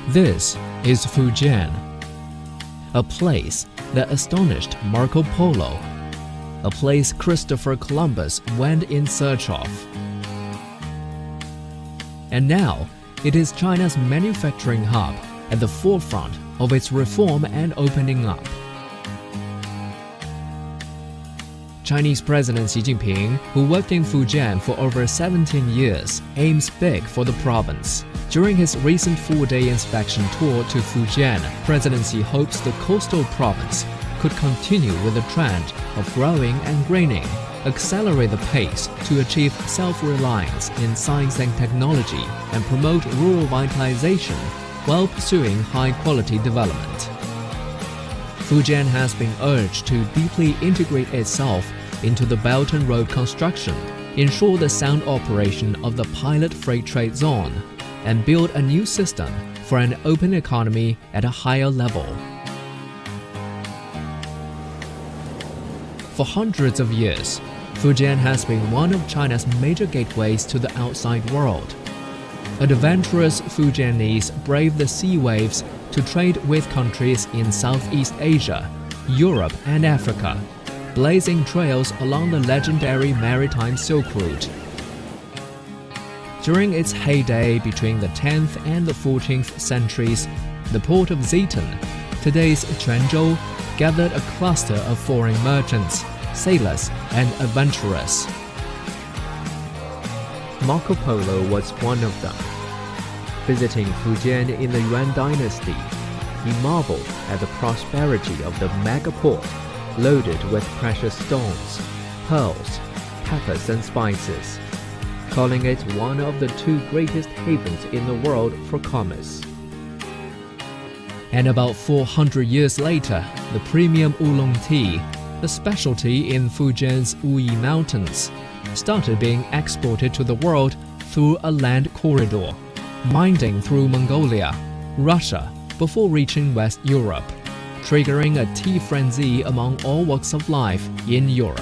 This is Fujian, a place that astonished Marco Polo, a place Christopher Columbus went in search of. And now, it is China's manufacturing hub at the forefront of its reform and opening up. Chinese President Xi Jinping, who worked in Fujian for over 17 years, aims big for the province. During his recent 4-day inspection tour to Fujian, President Xi hopes the coastal province could continue with the trend of growing and greening, accelerate the pace to achieve self-reliance in science and technology, and promote rural vitalization while pursuing high-quality development. Fujian has been urged to deeply integrate itself into the Belt and Road construction, ensure the sound operation of the pilot freight trade zone, and build a new system for an open economy at a higher level. For hundreds of years, Fujian has been one of China's major gateways to the outside world. Adventurous Fujianese brave the sea waves to trade with countries in Southeast Asia, Europe, and Africa, blazing trails along the legendary Maritime Silk Road. During its heyday between the 10th and the 14th centuries, the port of Zitan, today's Quanzhou, gathered a cluster of foreign merchants, sailors, and adventurers. Marco Polo was one of them. Visiting Fujian in the Yuan dynasty, he marveled at the prosperity of the mega port, loaded with precious stones, pearls, peppers, and spices, calling it one of the 2 greatest havens in the world for commerce. And about 400 years later, the premium oolong tea, a specialty in Fujian's Wuyi Mountains, started being exported to the world through a land corridor, winding through Mongolia, Russia, before reaching West Europe, triggering a tea frenzy among all walks of life in Europe.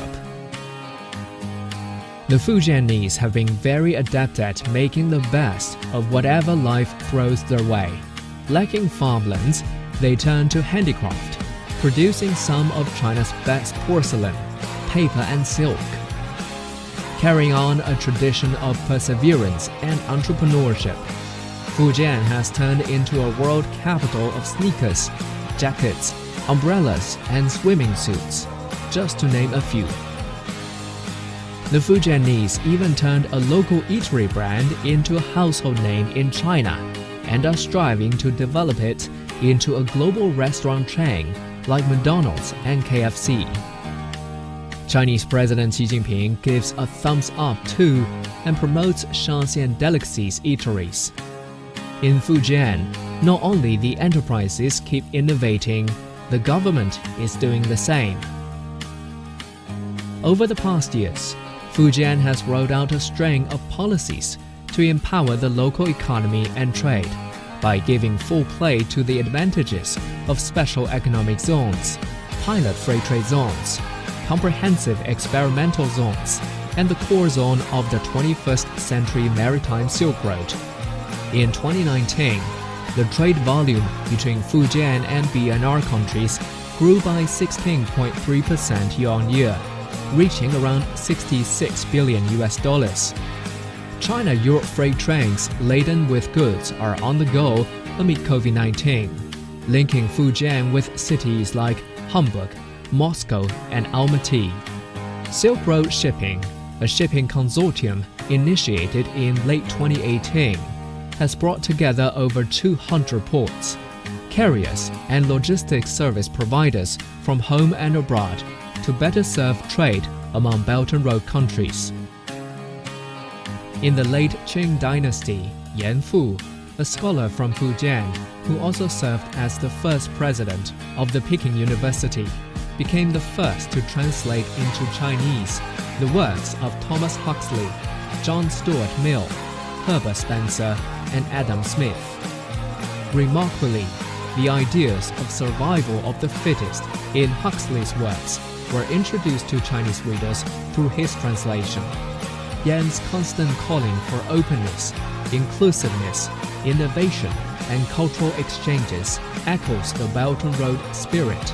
The Fujianese have been very adept at making the best of whatever life throws their way. Lacking farmlands, they turn to handicraft, producing some of China's best porcelain, paper, and silk. Carrying on a tradition of perseverance and entrepreneurship, Fujian has turned into a world capital of sneakers, jackets, umbrellas, and swimming suits, just to name a few. The Fujianese even turned a local eatery brand into a household name in China and are striving to develop it into a global restaurant chain like McDonald's and KFC. Chinese President Xi Jinping gives a thumbs up to and promotes Shaanxian Delicacies eateries. In Fujian, not only the enterprises keep innovating, the government is doing the same. Over the past years, Fujian has rolled out a string of policies to empower the local economy and trade by giving full play to the advantages of special economic zones, pilot freight trade zones, comprehensive experimental zones, and the core zone of the 21st century Maritime Silk Road. In 2019, the trade volume between Fujian and BNR countries grew by 16.3% year-on-year, reaching around $66 billion. China-Europe freight trains laden with goods are on the go amid COVID-19, linking Fujian with cities like Hamburg, Moscow, and Almaty. Silk Road Shipping, a shipping consortium initiated in late 2018, has brought together over 200 ports, carriers, and logistics service providers from home and abroad to better serve trade among Belt and Road countries. In the late Qing dynasty, Yan Fu, a scholar from Fujian who also served as the first president of the Peking University, became the first to translate into Chinese the works of Thomas Huxley, John Stuart Mill, Herbert Spencer, and Adam Smith. Remarkably, the ideas of survival of the fittest in Huxley's works were introduced to Chinese readers through his translation. Yan's constant calling for openness, inclusiveness, innovation, and cultural exchanges echoes the Belt and Road spirit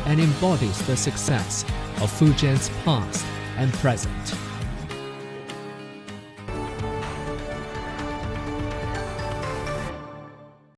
and embodies the success of Fujian's past and present.